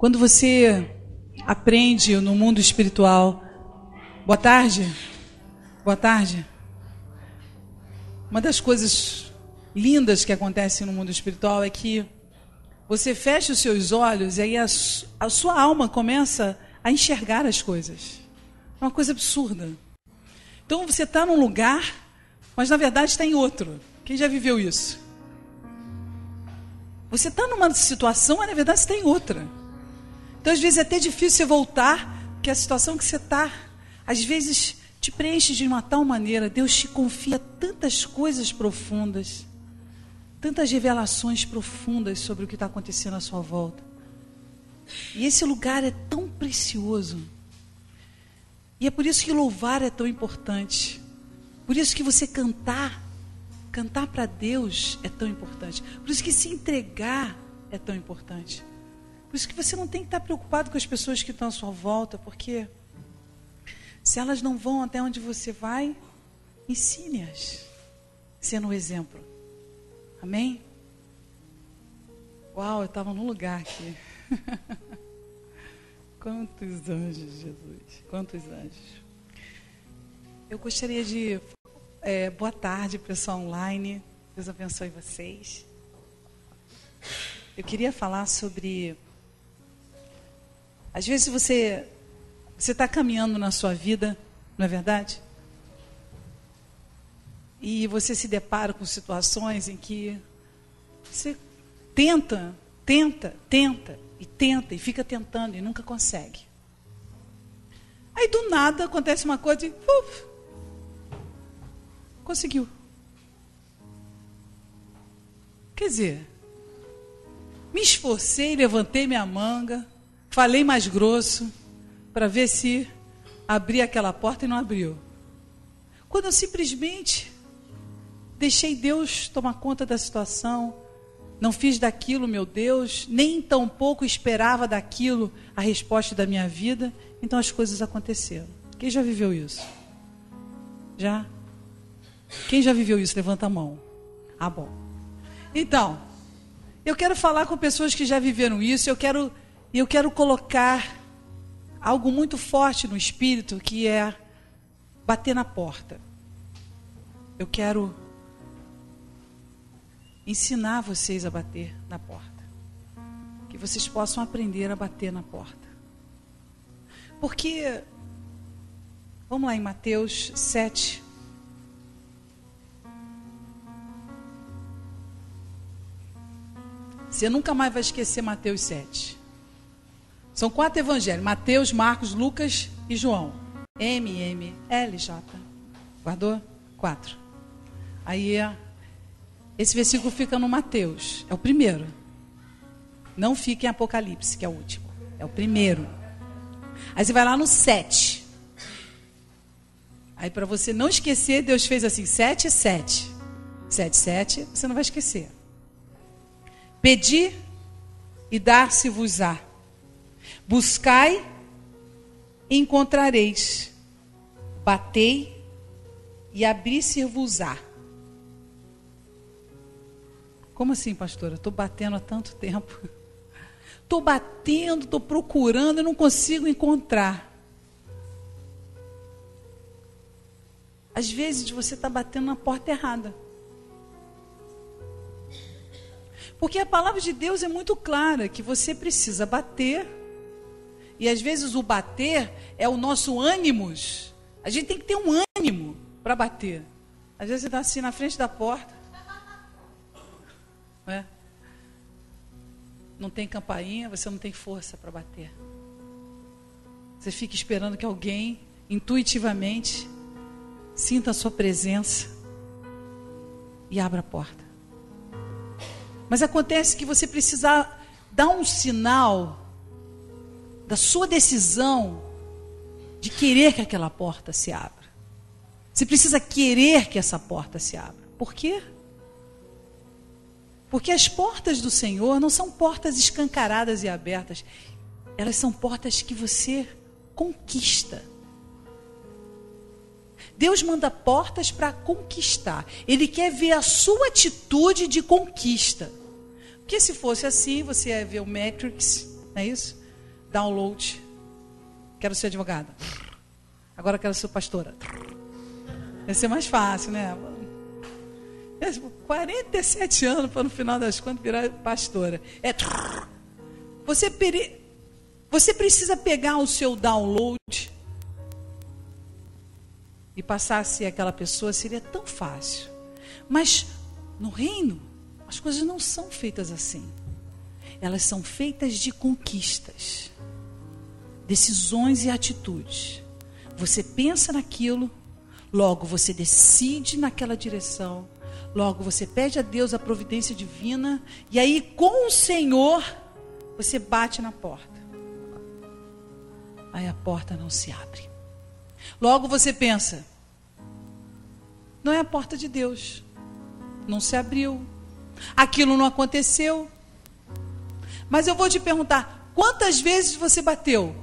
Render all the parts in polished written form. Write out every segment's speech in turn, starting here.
Quando você aprende no mundo espiritual... Boa tarde. Boa tarde. Uma das coisas lindas que acontecem no mundo espiritual é que você fecha os seus olhos e aí a sua alma começa a enxergar as coisas. É uma coisa absurda. Então você está num lugar, mas na verdade está em outro. Quem já viveu isso? Você está numa situação, mas na verdade você está em outra. Então às vezes é até difícil você voltar, porque a situação que você está, às vezes te preenche de uma tal maneira. Deus te confia tantas coisas profundas, tantas revelações profundas sobre o que está acontecendo à sua volta. E esse lugar é tão precioso. E é por isso que louvar é tão importante. Por isso que você cantar para Deus é tão importante. Por isso que se entregar é tão importante. Por isso que você não tem que estar preocupado com as pessoas que estão à sua volta, porque se elas não vão até onde você vai, ensine-as, sendo um exemplo. Amém? Uau, eu estava num lugar aqui. Quantos anjos, Jesus, quantos anjos. Eu gostaria de... boa tarde, pessoal online. Deus abençoe vocês. Eu queria falar sobre... Às vezes você está caminhando na sua vida, não é verdade? E você se depara com situações em que você tenta e fica tentando e nunca consegue. Aí do nada acontece uma coisa e conseguiu. Quer dizer, me esforcei, levantei minha manga, falei mais grosso para ver se abria aquela porta e não abriu. Quando eu simplesmente deixei Deus tomar conta da situação, não fiz daquilo, meu Deus, nem tão pouco esperava daquilo a resposta da minha vida, então as coisas aconteceram. Quem já viveu isso? Já? Quem já viveu isso? Levanta a mão. Ah, bom. Então, eu quero falar com pessoas que já viveram isso, eu quero colocar algo muito forte no espírito, que é bater na porta. Eu quero ensinar vocês a bater na porta. Que vocês possam aprender a bater na porta. Porque, vamos lá em Mateus 7. Você nunca mais vai esquecer Mateus 7. São 4 evangelhos. Mateus, Marcos, Lucas e João. MMLJ. Guardou? 4. Aí, esse versículo fica no Mateus. É o primeiro. Não fica em Apocalipse, que é o último. É o primeiro. Aí você vai lá no 7. Aí para você não esquecer, Deus fez assim, 7 e 7. 7, 7, você não vai esquecer. Pedi e dar-se-vos-á. Buscai e encontrareis. Batei e abri-se-vos-á. Como assim, pastora? Estou batendo há tanto tempo. Estou batendo, estou procurando e não consigo encontrar. Às vezes você está batendo na porta errada. Porque a palavra de Deus é muito clara, que você precisa bater. E às vezes o bater é o nosso ânimos. A gente tem que ter um ânimo para bater. Às vezes você está assim na frente da porta. Não é? Não tem campainha, você não tem força para bater. Você fica esperando que alguém, intuitivamente, sinta a sua presença e abra a porta. Mas acontece que você precisa dar um sinal da sua decisão de querer que aquela porta se abra. Você precisa querer que essa porta se abra. Por quê? Porque as portas do Senhor não são portas escancaradas e abertas. Elas são portas que você conquista. Deus manda portas para conquistar. Ele quer ver a sua atitude de conquista. Porque se fosse assim, você ia ver o Matrix, não é isso? download. Quero ser advogada. Agora quero ser pastora. Vai ser mais fácil, né? 47 anos para no final das contas virar pastora. Você precisa pegar o seu download e passar a ser aquela pessoa, seria tão fácil. Mas no reino, as coisas não são feitas assim. Elas são feitas de conquistas, decisões e atitudes. Você pensa naquilo, logo você decide naquela direção, logo você pede a Deus a providência divina, e aí com o Senhor, você bate na porta. Aí a porta não se abre. Logo você pensa, não é a porta de Deus, não se abriu, aquilo não aconteceu. Mas eu vou te perguntar, quantas vezes você bateu?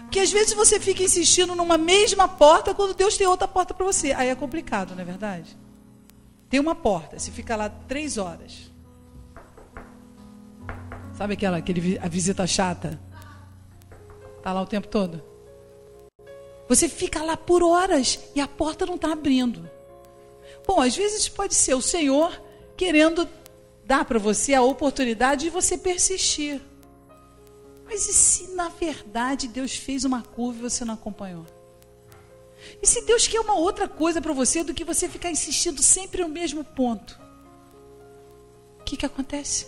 Porque às vezes você fica insistindo numa mesma porta quando Deus tem outra porta para você. Aí é complicado, não é verdade? Tem uma porta, você fica lá 3 horas. Sabe a visita chata? Está lá o tempo todo. Você fica lá por horas e a porta não está abrindo. Bom, às vezes pode ser o Senhor querendo dar para você a oportunidade de você persistir. Mas e se na verdade Deus fez uma curva e você não acompanhou? E se Deus quer uma outra coisa para você do que você ficar insistindo sempre no mesmo ponto? O que acontece?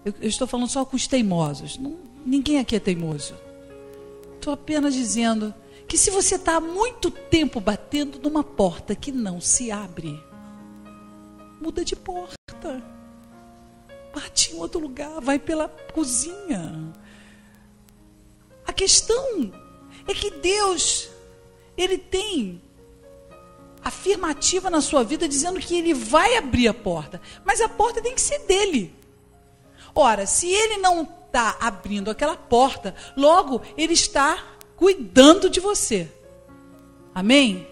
Eu estou falando só com os teimosos. Ninguém aqui é teimoso. Estou apenas dizendo que se você está há muito tempo batendo numa porta que não se abre, muda de porta. Bate em outro lugar, vai pela cozinha. A questão é que Deus, Ele tem afirmativa na sua vida dizendo que Ele vai abrir a porta, mas a porta tem que ser dele. Ora, se Ele não está abrindo aquela porta, logo Ele está cuidando de você. Amém?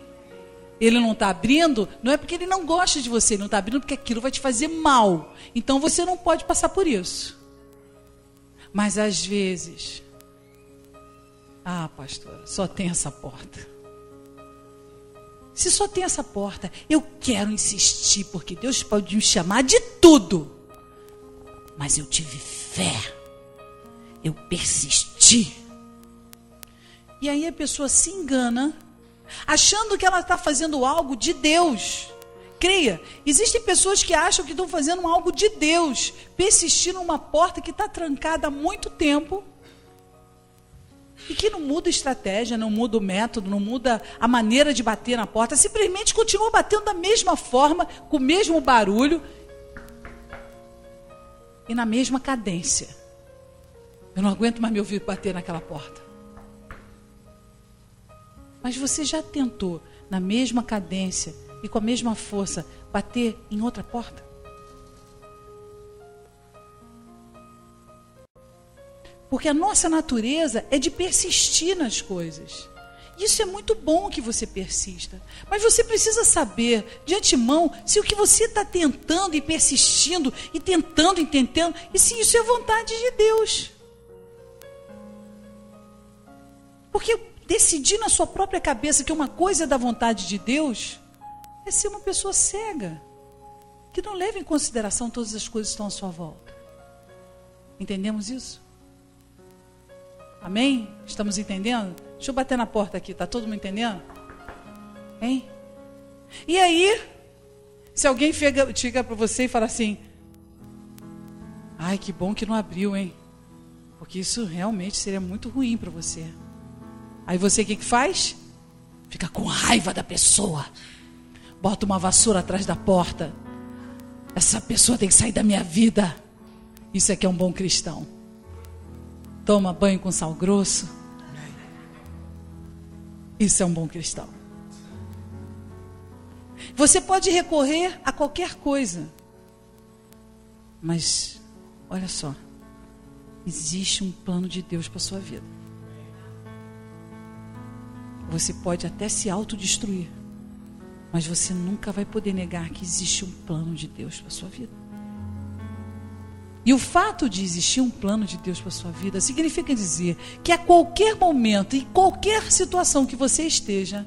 Ele não está abrindo, não é porque Ele não gosta de você, Ele não está abrindo porque aquilo vai te fazer mal. Então você não pode passar por isso. Mas às vezes, pastora, só tem essa porta. Se só tem essa porta, eu quero insistir, porque Deus pode me chamar de tudo. Mas eu tive fé, eu persisti. E aí a pessoa se engana, achando que ela está fazendo algo de Deus. Creia, existem pessoas que acham que estão fazendo algo de Deus, persistindo numa porta que está trancada há muito tempo, e que não muda a estratégia, não muda o método, não muda a maneira de bater na porta, simplesmente continua batendo da mesma forma, com o mesmo barulho, e na mesma cadência. Eu não aguento mais me ouvir bater naquela porta. Mas você já tentou, na mesma cadência e com a mesma força, bater em outra porta? Porque a nossa natureza é de persistir nas coisas. Isso é muito bom que você persista. Mas você precisa saber, de antemão, se o que você está tentando e persistindo, e tentando, e se isso é vontade de Deus. Porque decidir na sua própria cabeça que uma coisa é da vontade de Deus é ser uma pessoa cega, que não leva em consideração todas as coisas que estão à sua volta. Entendemos isso? Amém? Estamos entendendo? Deixa eu bater na porta aqui, está todo mundo entendendo? Hein? E aí, se alguém chega para você e fala assim, ai, que bom que não abriu, hein? Porque isso realmente seria muito ruim para você. Aí você o que faz? Fica com raiva da pessoa. Bota uma vassoura atrás da porta. Essa pessoa tem que sair da minha vida. Isso é que é um bom cristão. Toma banho com sal grosso. Isso é um bom cristão. Você pode recorrer a qualquer coisa. Mas, olha só. Existe um plano de Deus para a sua vida. Você pode até se autodestruir, mas você nunca vai poder negar que existe um plano de Deus para a sua vida. E o fato de existir um plano de Deus para a sua vida significa dizer que a qualquer momento, em qualquer situação que você esteja,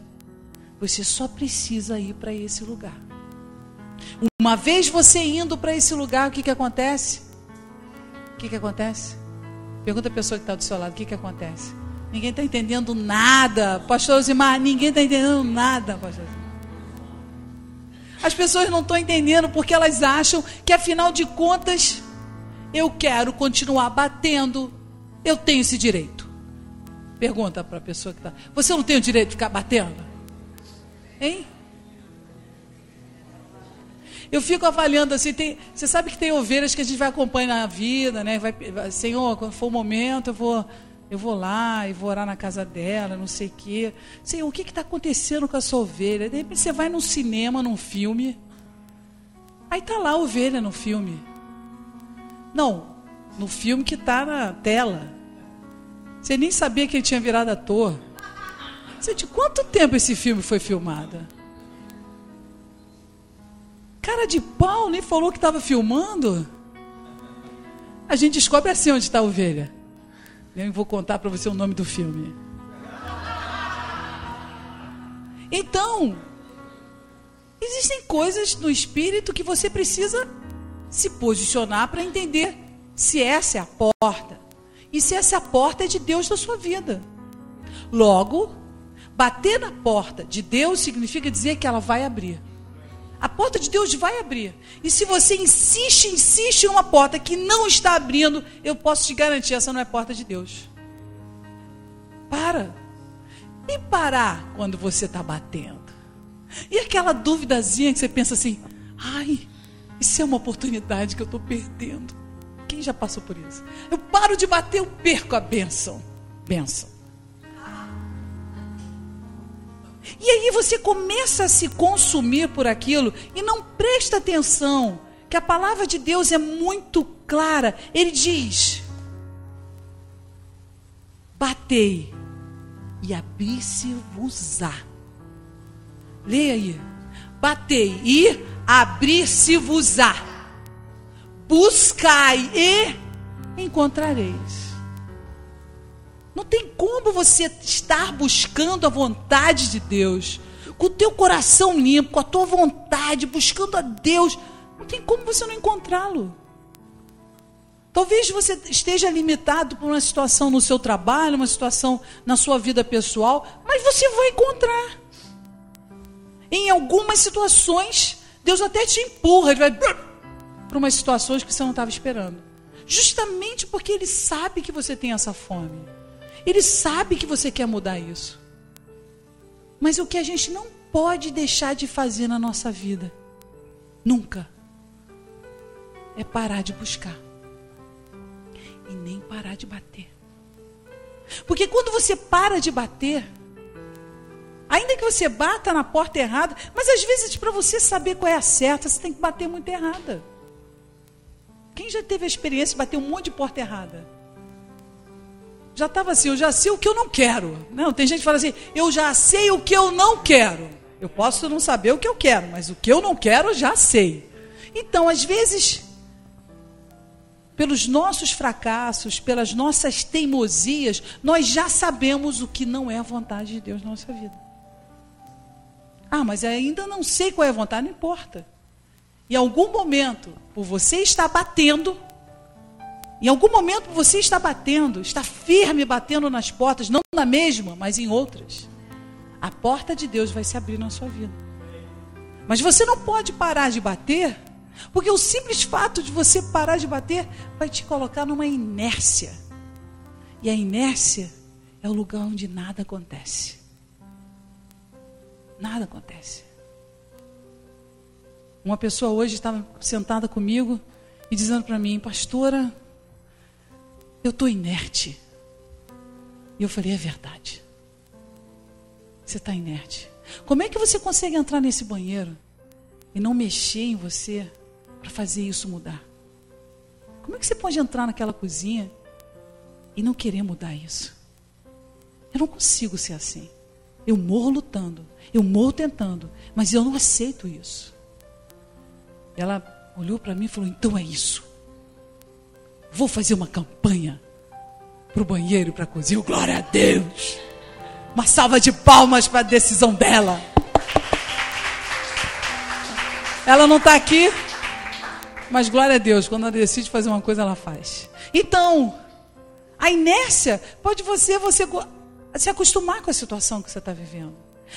você só precisa ir para esse lugar. Uma vez você indo para esse lugar, o que acontece? O que acontece? Pergunta a pessoa que está do seu lado, o que acontece? Ninguém está entendendo nada, pastor Osimar, ninguém está entendendo nada, pastor Osimar. As pessoas não estão entendendo porque elas acham que, afinal de contas, eu quero continuar batendo, eu tenho esse direito. Pergunta para a pessoa que está, você não tem o direito de ficar batendo? Hein? Eu fico avaliando assim, você sabe que tem ovelhas que a gente vai acompanhar na vida, né? Senhor, quando for o momento, eu vou lá e vou orar na casa dela, não sei o quê. Senhor, o que está acontecendo com essa ovelha? De repente você vai num cinema, num filme, aí está lá a ovelha no filme. Não, no filme que está na tela. Você nem sabia que ele tinha virado ator. Você, de quanto tempo esse filme foi filmado? Cara de pau, nem falou que estava filmando. A gente descobre assim onde está a ovelha. Eu vou contar para você o nome do filme. Então, existem coisas no espírito que você precisa se posicionar para entender se essa é a porta. E se essa porta é de Deus na sua vida. Logo, bater na porta de Deus significa dizer que ela vai abrir. A porta de Deus vai abrir. E se você insiste em uma porta que não está abrindo, eu posso te garantir, essa não é porta de Deus. Para. E parar quando você está batendo? E aquela duvidazinha que você pensa assim, ai, isso é uma oportunidade que eu estou perdendo. Quem já passou por isso? Eu paro de bater, eu perco a bênção. Bênção. E aí você começa a se consumir por aquilo e não presta atenção que a palavra de Deus é muito clara. Ele diz, batei e abri-se-vos-á. Leia aí. Batei e abri-se-vos-á. Buscai e encontrareis. Não tem como você estar buscando a vontade de Deus, com o teu coração limpo, com a tua vontade, buscando a Deus. Não tem como você não encontrá-lo. Talvez você esteja limitado por uma situação no seu trabalho, uma situação na sua vida pessoal, mas você vai encontrar. Em algumas situações, Deus até te empurra, Ele vai para umas situações que você não estava esperando. Justamente porque Ele sabe que você tem essa fome. Ele sabe que você quer mudar isso. Mas o que a gente não pode deixar de fazer na nossa vida, nunca, é parar de buscar. E nem parar de bater. Porque quando você para de bater, ainda que você bata na porta errada, mas às vezes para você saber qual é a certa, você tem que bater muito errada. Quem já teve a experiência de bater um monte de porta errada? Já estava assim, eu já sei o que eu não quero. Não, tem gente que fala assim, eu já sei o que eu não quero. Eu posso não saber o que eu quero, mas o que eu não quero eu já sei. Então, às vezes, pelos nossos fracassos, pelas nossas teimosias, nós já sabemos o que não é a vontade de Deus na nossa vida. Ah, mas ainda não sei qual é a vontade, não importa. Em algum momento, por você estar batendo, em algum momento você está batendo, está firme batendo nas portas, não na mesma, mas em outras. A porta de Deus vai se abrir na sua vida. Mas você não pode parar de bater, porque o simples fato de você parar de bater vai te colocar numa inércia. E a inércia é o lugar onde nada acontece. Nada acontece. Uma pessoa hoje estava sentada comigo e dizendo para mim, pastora, eu estou inerte. E eu falei, é verdade. Você está inerte. Como é que você consegue entrar nesse banheiro e não mexer em você para fazer isso mudar? Como é que você pode entrar naquela cozinha e não querer mudar isso? Eu não consigo ser assim. Eu morro lutando, eu morro tentando, mas eu não aceito isso. Ela olhou para mim e falou, então é isso. Vou fazer uma campanha para o banheiro e para a cozinha. Glória a Deus. Uma salva de palmas para a decisão dela. Ela não está aqui, mas glória a Deus, quando ela decide fazer uma coisa, ela faz. Então, a inércia pode você se acostumar com a situação que você está vivendo.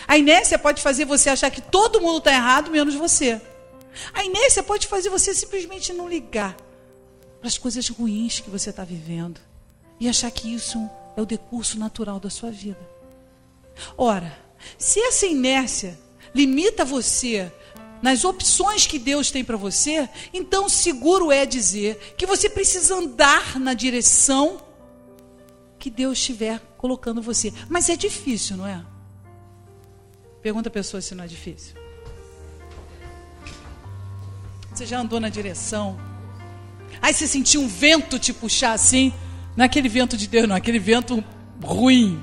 A inércia pode fazer você achar que todo mundo está errado, menos você. A inércia pode fazer você simplesmente não ligar para as coisas ruins que você está vivendo e achar que isso é o decurso natural da sua vida. Ora, se essa inércia limita você nas opções que Deus tem para você, então seguro é dizer que você precisa andar na direção que Deus estiver colocando você. Mas é difícil, não é? Pergunta a pessoa se não é difícil. Você já andou na direção? Aí você sentiu um vento te puxar assim, não é aquele vento de Deus não, aquele vento ruim,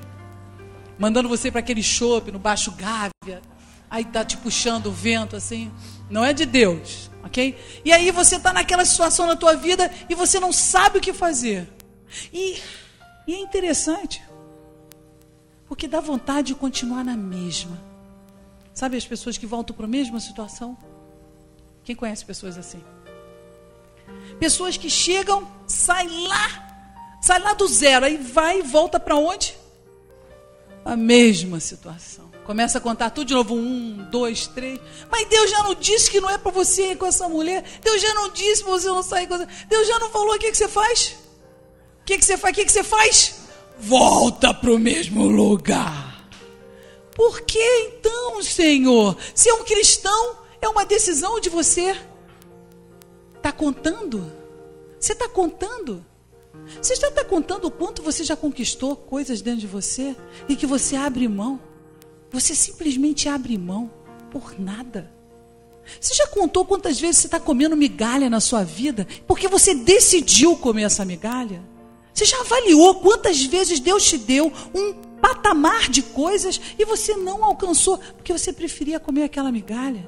mandando você para aquele chope no Baixo Gávea, aí tá te puxando o vento assim, não é de Deus, ok? E aí você está naquela situação na tua vida e você não sabe o que fazer. E é interessante, porque dá vontade de continuar na mesma. Sabe as pessoas que voltam para a mesma situação? Quem conhece pessoas assim? Pessoas que chegam, sai lá do zero, aí vai e volta para onde? A mesma situação. Começa a contar tudo de novo, 1, 2, 3. Mas Deus já não disse que não é para você ir com essa mulher. Deus já não disse para você não sair com essa. Deus já não falou. O que você faz? O que você faz? Volta para o mesmo lugar. Por que então, Senhor? Se é um cristão, é uma decisão de você. Está contando? Você está contando? Você já está contando o quanto você já conquistou coisas dentro de você e que você abre mão? Você simplesmente abre mão por nada. Você já contou quantas vezes você está comendo migalha na sua vida porque você decidiu comer essa migalha? Você já avaliou quantas vezes Deus te deu um patamar de coisas e você não alcançou porque você preferia comer aquela migalha?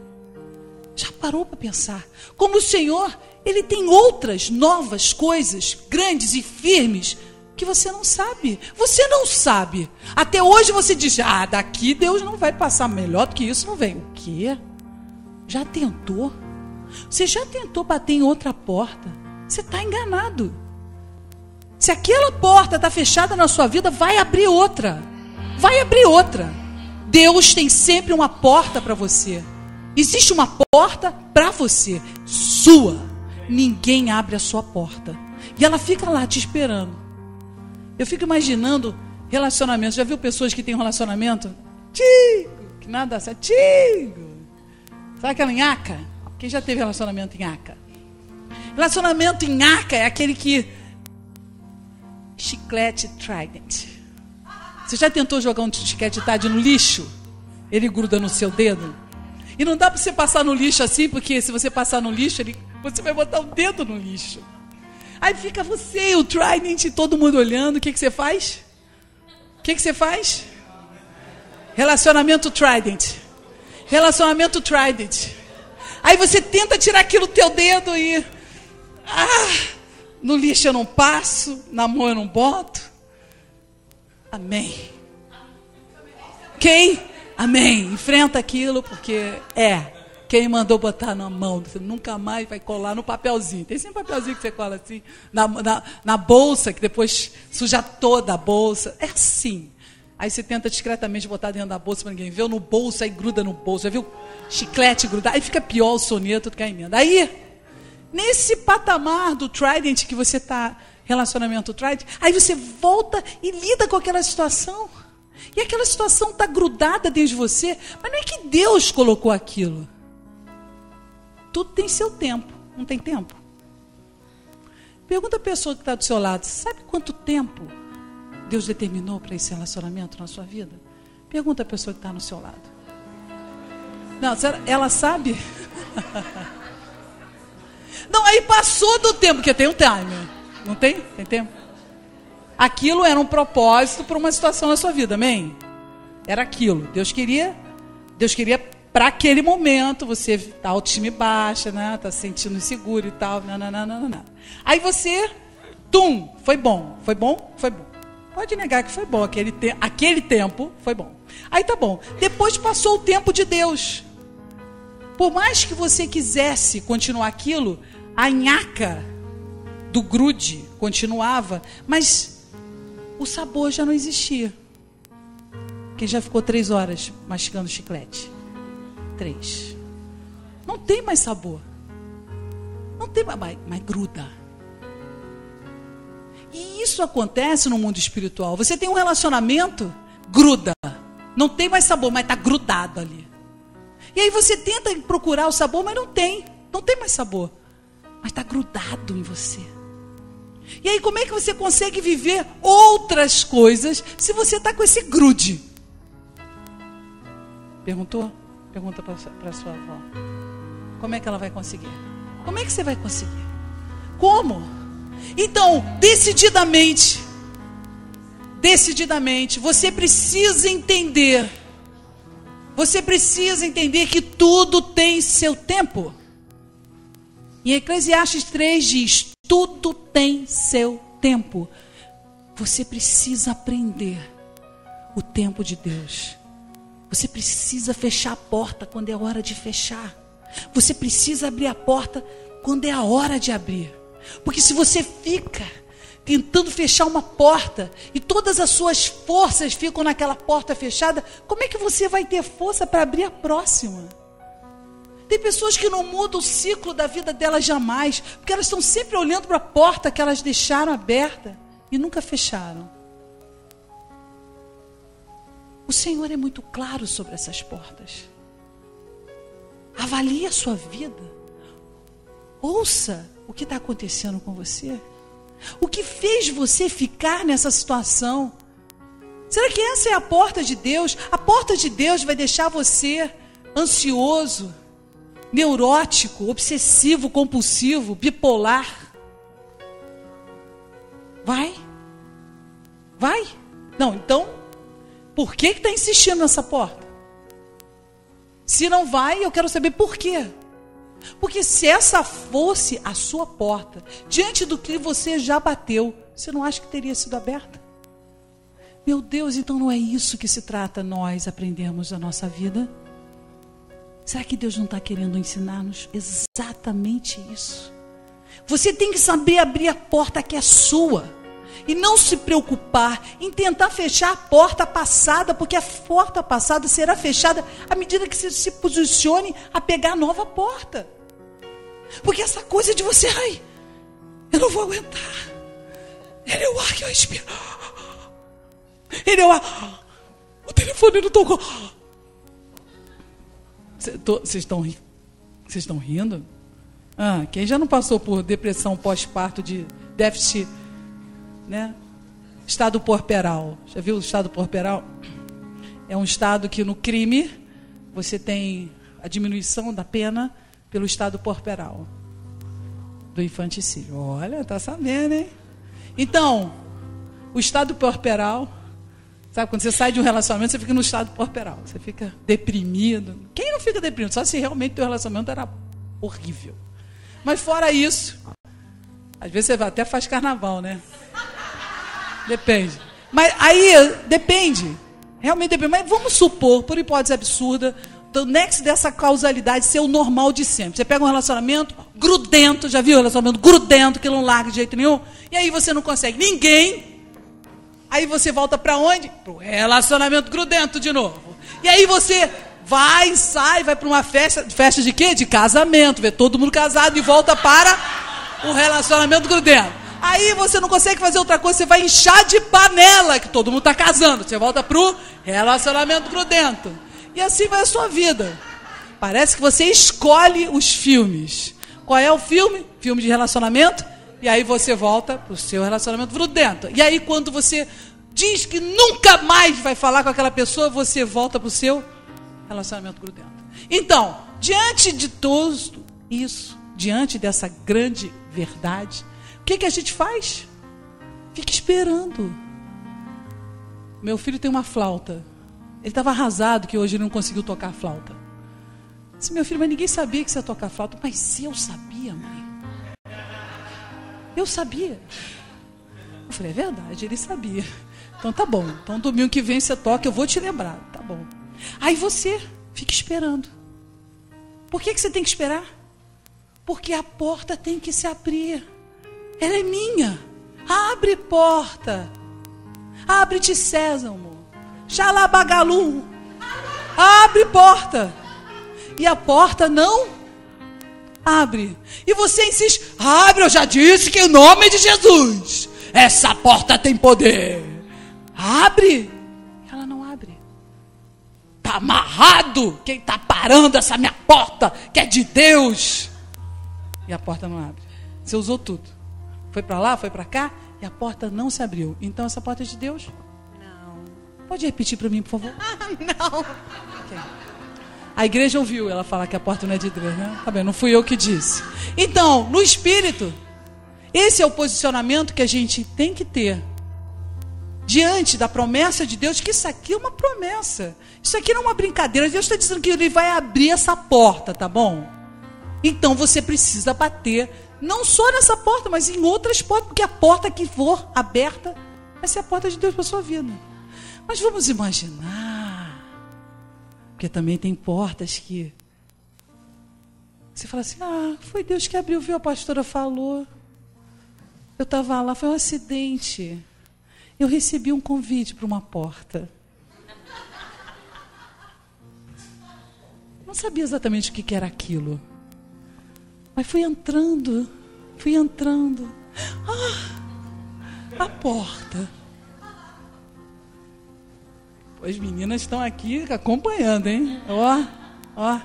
Já parou para pensar? Como o Senhor, Ele tem outras novas coisas, grandes e firmes, que você não sabe. Você não sabe. Até hoje você diz, daqui Deus não vai passar, melhor do que isso não vem. O quê? Já tentou? Você já tentou bater em outra porta? Você está enganado. Se aquela porta está fechada na sua vida, vai abrir outra. Vai abrir outra. Deus tem sempre uma porta para você. Existe uma porta para você, sua. Ninguém abre a sua porta. E ela fica lá te esperando. Eu fico imaginando relacionamentos. Já viu pessoas que têm um relacionamento? Que nada dá certo. Sabe aquela nhaca? Quem já teve relacionamento em nhaca? Relacionamento em nhaca é aquele que... Chiclete Trident. Você já tentou jogar um chiclete Trident no lixo? Ele gruda no seu dedo? E não dá para você passar no lixo assim, porque se você passar no lixo, você vai botar o dedo no lixo. Aí fica você e o Trident, todo mundo olhando. O que você faz? O que você faz? Relacionamento Trident. Relacionamento Trident. Aí você tenta tirar aquilo do teu dedo e... no lixo eu não passo, na mão eu não boto. Amém. Ok? Amém. Enfrenta aquilo, porque quem mandou botar na mão, você nunca mais vai colar no papelzinho. Tem sempre papelzinho que você cola assim, na bolsa, que depois suja toda a bolsa. É assim. Aí você tenta discretamente botar dentro da bolsa para ninguém ver, ou no bolso, aí gruda no bolso. Já viu? Chiclete grudar, aí fica pior o soneto do que a emenda. Aí, nesse patamar do Trident que você está, relacionamento Trident, aí você volta e lida com aquela situação. E aquela situação está grudada dentro de você, mas não é que Deus colocou aquilo. Tudo tem seu tempo, não tem tempo? Pergunta a pessoa que está do seu lado, sabe quanto tempo Deus determinou para esse relacionamento na sua vida? Pergunta a pessoa que está no seu lado. Não, ela sabe? Não, aí passou do tempo, porque tem um timer. Não tem? Tem tempo? Aquilo era um propósito para uma situação na sua vida, amém? Era aquilo. Deus queria para aquele momento, você tá autoestima baixa, né? Tá se sentindo inseguro e tal. Não. Aí você Tum, foi bom. Foi bom? Foi bom. Pode negar que foi bom, aquele tempo foi bom. Aí tá bom. Depois passou o tempo de Deus. Por mais que você quisesse continuar aquilo, a nhaca do grude continuava, mas o sabor já não existia. Quem já ficou 3 horas mastigando chiclete? 3. Não tem mais sabor. Não tem mais, mas gruda. E isso acontece no mundo espiritual. Você tem um relacionamento, gruda. Não tem mais sabor, mas está grudado ali. E aí você tenta procurar o sabor, mas não tem. Não tem mais sabor. Mas está grudado em você. E aí como é que você consegue viver outras coisas se você está com esse grude? Perguntou? Pergunta para sua avó. Como é que ela vai conseguir? Como é que você vai conseguir? Como? Então, decididamente, você precisa entender. Você precisa entender que tudo tem seu tempo. Em Eclesiastes 3 diz, tudo tem seu tempo. Você precisa aprender o tempo de Deus. Você precisa fechar a porta quando é hora de fechar. Você precisa abrir a porta quando é a hora de abrir. Porque se você fica tentando fechar uma porta e todas as suas forças ficam naquela porta fechada, como é que você vai ter força para abrir a próxima? Tem pessoas que não mudam o ciclo da vida delas jamais, porque elas estão sempre olhando para a porta que elas deixaram aberta e nunca fecharam. O Senhor é muito claro sobre essas portas. Avalie a sua vida. Ouça o que está acontecendo com você. O que fez você ficar nessa situação? Será que essa é a porta de Deus? A porta de Deus vai deixar você ansioso, neurótico, obsessivo, compulsivo, bipolar? Vai? Vai? Não, então, por que está insistindo nessa porta? Se não vai, eu quero saber por quê. Porque se essa fosse a sua porta, diante do que você já bateu, você não acha que teria sido aberta? Meu Deus, então não é isso que se trata nós aprendermos na nossa vida? Será que Deus não está querendo ensinar-nos exatamente isso? Você tem que saber abrir a porta que é sua. E não se preocupar em tentar fechar a porta passada, porque a porta passada será fechada à medida que você se posicione a pegar a nova porta. Porque essa coisa de você, ai, eu não vou aguentar. Ele é o ar que eu respiro. Ele é o ar. O telefone não tocou. Vocês estão rindo? Quem já não passou por depressão pós-parto de déficit, né? Estado puerperal. Já viu o estado puerperal? É um estado que no crime você tem a diminuição da pena pelo estado puerperal do infanticídio. Olha, tá sabendo, hein? Então, o estado puerperal, sabe, quando você sai de um relacionamento, você fica no estado puerperal. Você fica deprimido. Quem não fica deprimido? Só se realmente o teu relacionamento era horrível. Mas fora isso, às vezes você até faz carnaval, né? Depende. Mas aí, depende. Realmente depende. Mas vamos supor, por hipótese absurda, do nexo dessa causalidade ser o normal de sempre. Você pega um relacionamento grudento, já viu o relacionamento grudento, que não larga de jeito nenhum? E aí você não consegue ninguém. Aí você volta para onde? Para o relacionamento grudento de novo. E aí você vai, sai, vai para uma festa. Festa de quê? De casamento. Vê todo mundo casado e volta para o relacionamento grudento. Aí você não consegue fazer outra coisa, você vai inchar de panela, que todo mundo está casando. Você volta para o relacionamento grudento. E assim vai a sua vida. Parece que você escolhe os filmes. Qual é o filme? Filme de relacionamento. E aí você volta para o seu relacionamento grudento. E aí quando você diz que nunca mais vai falar com aquela pessoa, você volta para o seu relacionamento grudento. Então, diante de tudo isso, diante dessa grande verdade, o que a gente faz? Fica esperando. Meu filho tem uma flauta. Ele estava arrasado que hoje ele não conseguiu tocar a flauta. Eu disse, meu filho, mas ninguém sabia que você ia tocar flauta. Mas eu sabia, mãe. Eu sabia. Eu falei, é verdade, ele sabia. Então tá bom, então domingo que vem você toca, eu vou te lembrar, tá bom. Aí você fica esperando. Por que você tem que esperar? Porque a porta tem que se abrir. Ela é minha. Abre porta. Abre-te, sésamo. Xalabagalu. Abre porta. E a porta não abre. E você insiste, abre, eu já disse que em nome de Jesus, essa porta tem poder. Abre. Ela não abre. Está amarrado. Quem está parando essa minha porta, que é de Deus. E a porta não abre. Você usou tudo. Foi para lá, foi para cá, e a porta não se abriu. Então essa porta é de Deus? Não. Pode repetir para mim, por favor? Não. Okay. A igreja ouviu ela falar que a porta não é de Deus, né? Tá bem, não fui eu que disse. Então, no Espírito, esse é o posicionamento que a gente tem que ter diante da promessa de Deus, que isso aqui é uma promessa. Isso aqui não é uma brincadeira. Deus está dizendo que Ele vai abrir essa porta, tá bom? Então você precisa bater, não só nessa porta, mas em outras portas, porque a porta que for aberta vai ser a porta de Deus para a sua vida. Mas vamos imaginar, porque também tem portas que você fala assim, foi Deus que abriu, viu? A pastora falou. Eu estava lá, foi um acidente. Eu recebi um convite para uma porta. Não sabia exatamente o que era aquilo. Mas fui entrando. A porta. As meninas estão aqui acompanhando, hein? Ó.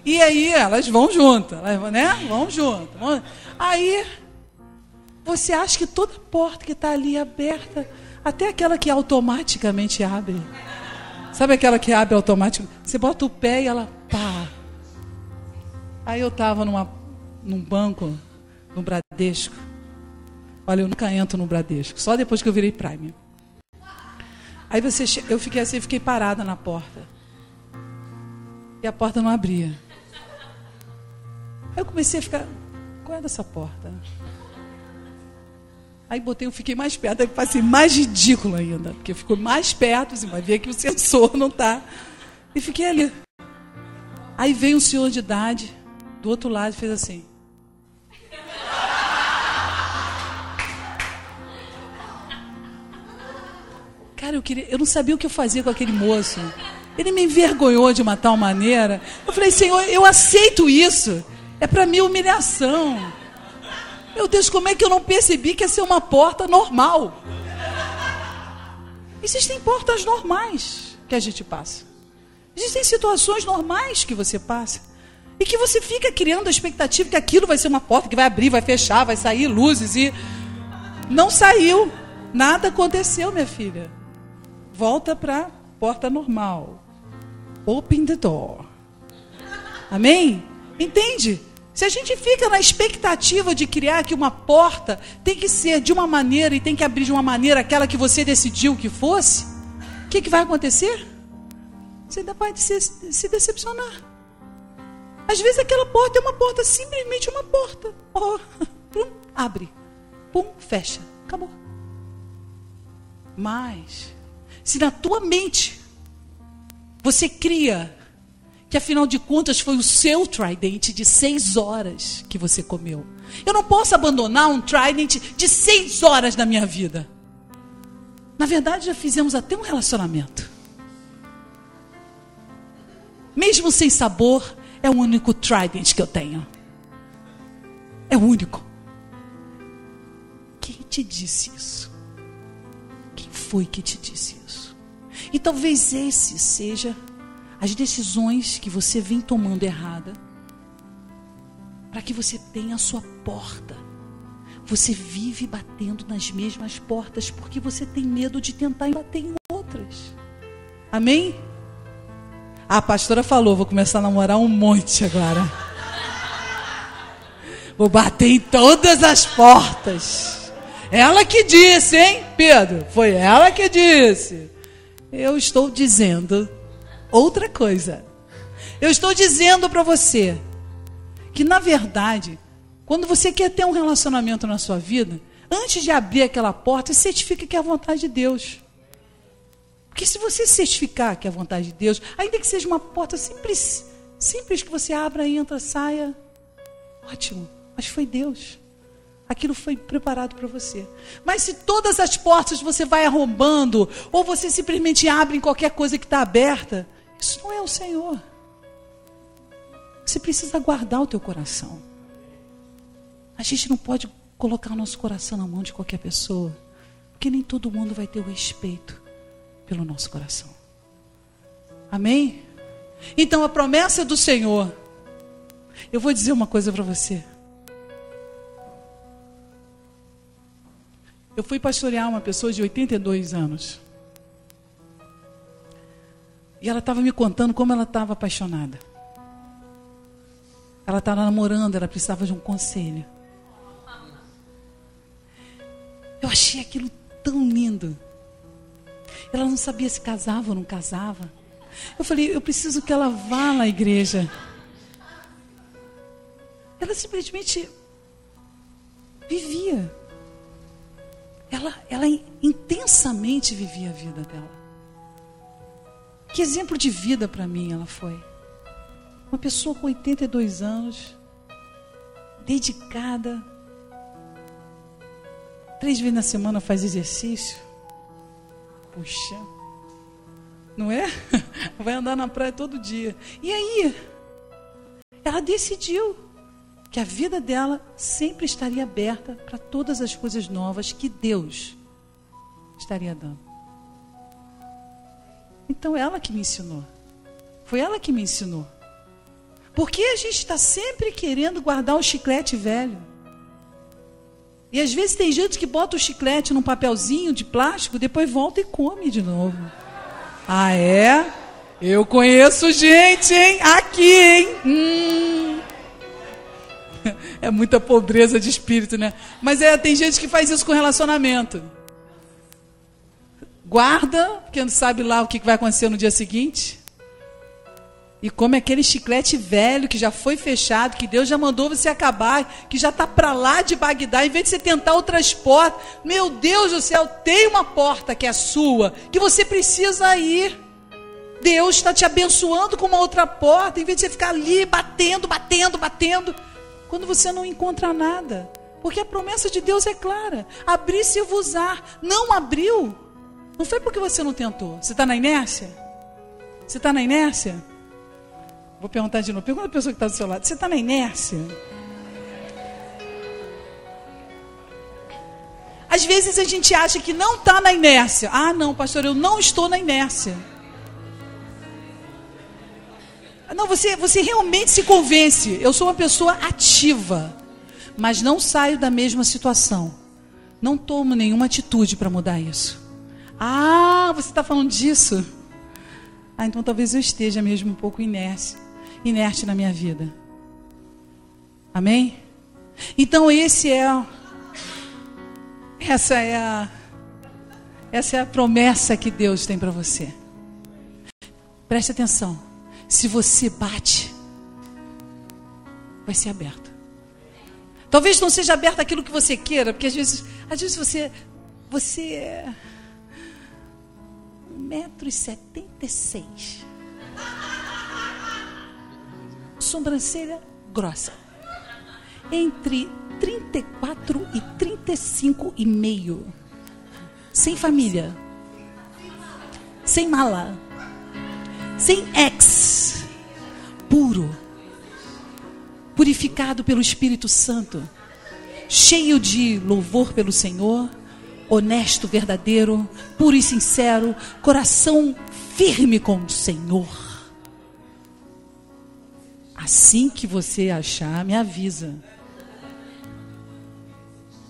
E aí, elas vão juntas, né? Vão juntas. Aí, você acha que toda porta que está ali aberta, até aquela que automaticamente abre. Sabe aquela que abre automaticamente? Você bota o pé e ela pá. Aí eu estava num banco, no Bradesco. Olha, eu nunca entro no Bradesco, só depois que eu virei Prime. Aí eu fiquei assim, fiquei parada na porta. E a porta não abria. Aí eu comecei a ficar, qual é dessa porta? Aí eu fiquei mais perto, aí passei mais ridículo ainda, porque ficou mais perto, assim, vai ver que o sensor não está. E fiquei ali. Aí veio um senhor de idade, do outro lado, e fez assim. Cara, eu não sabia o que eu fazia com aquele moço. Ele me envergonhou de uma tal maneira. Eu falei, Senhor, eu aceito isso. É para mim humilhação. Meu Deus, como é que eu não percebi que ia ser uma porta normal? Existem portas normais que a gente passa. Existem situações normais que você passa. E que você fica criando a expectativa que aquilo vai ser uma porta que vai abrir, vai fechar, vai sair luzes e... Não saiu. Nada aconteceu, minha filha. Volta para a porta normal. Open the door. Amém? Entende? Se a gente fica na expectativa de criar que uma porta tem que ser de uma maneira e tem que abrir de uma maneira aquela que você decidiu que fosse, o que vai acontecer? Você ainda vai se decepcionar. Às vezes aquela porta é uma porta, simplesmente uma porta. Pum, abre. Pum, fecha. Acabou. Mas, se na tua mente você cria que afinal de contas foi o seu Trident de 6 horas que você comeu. Eu não posso abandonar um Trident de 6 horas da minha vida. Na verdade, já fizemos até um relacionamento. Mesmo sem sabor, é o único Trident que eu tenho. É o único. Quem te disse isso? Quem foi que te disse isso? E talvez esse seja as decisões que você vem tomando errada, para que você tenha a sua porta. Você vive batendo nas mesmas portas porque você tem medo de tentar bater em outras. Amém? A pastora falou, vou começar a namorar um monte agora. Vou bater em todas as portas. Ela que disse, hein, Pedro? Foi ela que disse. Eu estou dizendo outra coisa. Eu estou dizendo para você que, na verdade, quando você quer ter um relacionamento na sua vida, antes de abrir aquela porta, certifica que é a vontade de Deus. Porque se você certificar que é a vontade de Deus, ainda que seja uma porta simples que você abra, entra, saia, ótimo, mas foi Deus. Aquilo foi preparado para você. Mas se todas as portas você vai arrombando, ou você simplesmente abre em qualquer coisa que está aberta, isso não é o Senhor. Você precisa guardar o teu coração. A gente não pode colocar o nosso coração na mão de qualquer pessoa, porque nem todo mundo vai ter o respeito pelo nosso coração. Amém? Então a promessa do Senhor, eu vou dizer uma coisa para você. Eu fui pastorear uma pessoa de 82 anos. E ela estava me contando como ela estava apaixonada. Ela estava namorando, ela precisava de um conselho. Eu achei aquilo tão lindo. Ela não sabia se casava ou não casava. Eu falei, eu preciso que ela vá na igreja. Ela simplesmente vivia. Ela intensamente vivia a vida dela. Que exemplo de vida para mim ela foi. Uma pessoa com 82 anos, dedicada, 3 vezes na semana faz exercício. Puxa, não é? Vai andar na praia todo dia. E aí, ela decidiu que a vida dela sempre estaria aberta para todas as coisas novas que Deus estaria dando. Então ela que me ensinou. Foi ela que me ensinou. Porque a gente está sempre querendo guardar o chiclete velho. E às vezes tem gente que bota o chiclete num papelzinho de plástico, depois volta e come de novo. Ah, é? Eu conheço gente, hein? Aqui, hein? É muita pobreza de espírito, né? Mas tem gente que faz isso com relacionamento. Guarda, porque não sabe lá o que vai acontecer no dia seguinte. E come aquele chiclete velho que já foi fechado, que Deus já mandou você acabar, que já está para lá de Bagdá, em vez de você tentar outras portas. Meu Deus do céu, tem uma porta que é sua, que você precisa ir. Deus está te abençoando com uma outra porta, em vez de você ficar ali batendo, quando você não encontra nada. Porque a promessa de Deus é clara: abrir-se-vos-á. Não abriu, não foi porque você não tentou. Você está na inércia? Você está na inércia? Vou perguntar de novo. Pergunta a pessoa que está do seu lado. Você está na inércia? Às vezes a gente acha que não está na inércia. Ah, não, pastor, eu não estou na inércia. Não, você realmente se convence. Eu sou uma pessoa ativa, mas não saio da mesma situação. Não tomo nenhuma atitude para mudar isso. Ah, você está falando disso? Ah, então talvez eu esteja mesmo um pouco inerte na minha vida. Amém? Então essa é a promessa que Deus tem para você. Preste atenção. Se você bate, vai ser aberto. Talvez não seja aberto aquilo que você queira, porque às vezes você é 1,76 m. Sobrancelha grossa. Entre 34 e 35,5. Sem família. Sem mala. Sem ex. Puro. Purificado pelo Espírito Santo. Cheio de louvor pelo Senhor. Honesto, verdadeiro, puro e sincero. Coração firme com o Senhor. Assim que você achar, me avisa.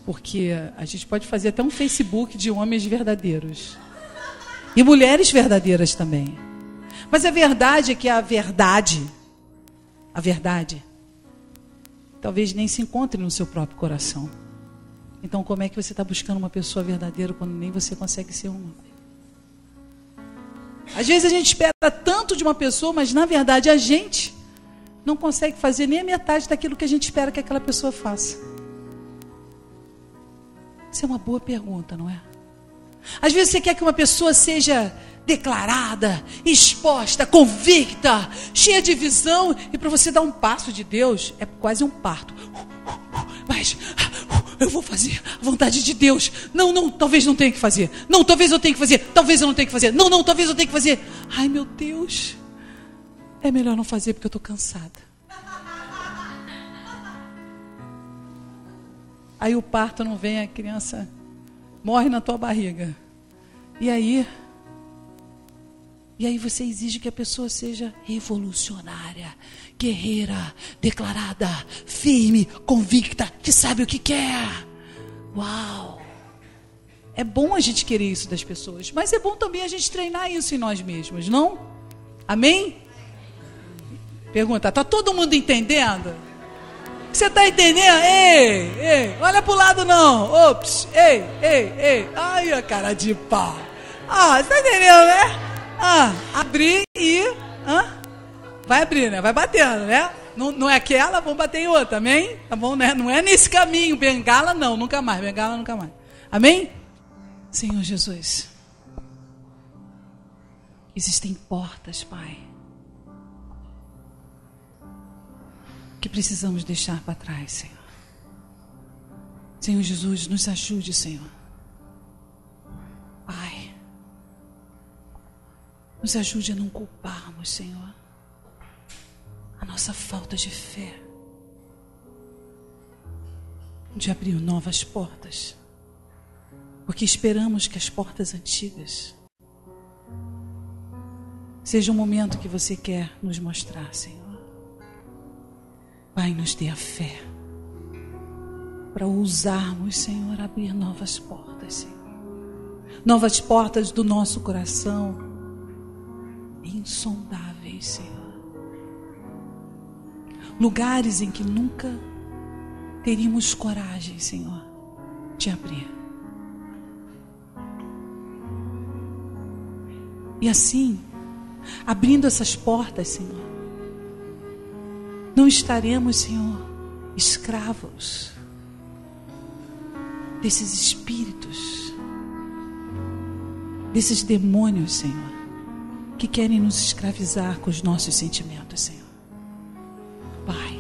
Porque a gente pode fazer até um Facebook de homens verdadeiros. E mulheres verdadeiras também. Mas a verdade é que a verdade, talvez nem se encontre no seu próprio coração. Então como é que você está buscando uma pessoa verdadeira quando nem você consegue ser uma? Às vezes a gente espera tanto de uma pessoa, mas na verdade a gente não consegue fazer nem a metade daquilo que a gente espera que aquela pessoa faça. Isso é uma boa pergunta, não é? Às vezes você quer que uma pessoa seja declarada, exposta, convicta, cheia de visão, e para você dar um passo de Deus, é quase um parto. Mas eu vou fazer a vontade de Deus. Não, talvez não tenha que fazer. Não, talvez eu tenha que fazer. Talvez eu não tenha que fazer. Não, talvez eu tenha que fazer. Ai, meu Deus. É melhor não fazer porque eu estou cansada. Aí o parto não vem, a criança morre na tua barriga. E aí você exige que a pessoa seja revolucionária, guerreira, declarada, firme, convicta, que sabe o que quer. Uau! É bom a gente querer isso das pessoas, mas é bom também a gente treinar isso em nós mesmos, não? Amém? Pergunta, está todo mundo entendendo? Você está entendendo? Ei, olha para o lado não. Ops, ei. Ai, a cara de pau. Você está entendendo, né? Abrir e... vai abrir, né? Vai batendo, né? Não é aquela, vamos bater em outra, amém? Tá bom, né? Não é nesse caminho, bengala não, nunca mais, bengala nunca mais. Amém? Senhor Jesus, existem portas, Pai, que precisamos deixar para trás, Senhor. Senhor Jesus, nos ajude, Senhor. Pai, nos ajude a não culparmos, Senhor, a nossa falta de fé, de abrir novas portas, porque esperamos que as portas antigas seja um momento que você quer nos mostrar, Senhor. Pai, nos dê a fé para ousarmos, Senhor, abrir novas portas, Senhor. Novas portas do nosso coração, insondáveis, Senhor. Lugares em que nunca teríamos coragem, Senhor, de abrir. E assim, abrindo essas portas, Senhor, não estaremos, Senhor, escravos desses espíritos, desses demônios, Senhor, que querem nos escravizar com os nossos sentimentos, Senhor. Pai,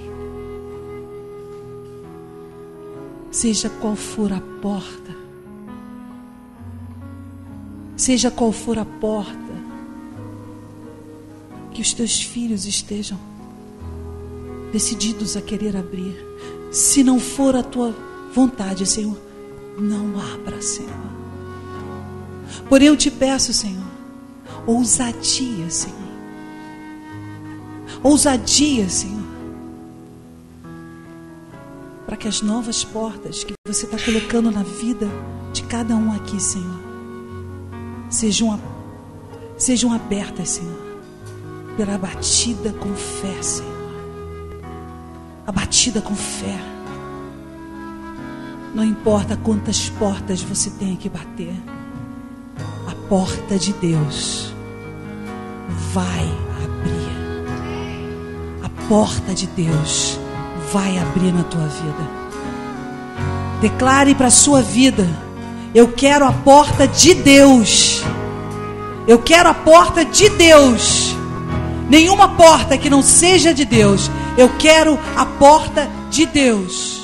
seja qual for a porta, seja qual for a porta que os teus filhos estejam decididos a querer abrir, se não for a tua vontade, Senhor, não abra, Senhor. Porém eu te peço, Senhor, ousadia, Senhor. Ousadia, Senhor, para que as novas portas que você está colocando na vida de cada um aqui, Senhor, sejam abertas, Senhor, pela batida com fé, Senhor. A batida com fé. Não importa quantas portas você tem que bater, a porta de Deus vai abrir. A porta de Deus vai abrir na tua vida. Declare para a sua vida: eu quero a porta de Deus. Eu quero a porta de Deus. Nenhuma porta que não seja de Deus. Eu quero a porta de Deus.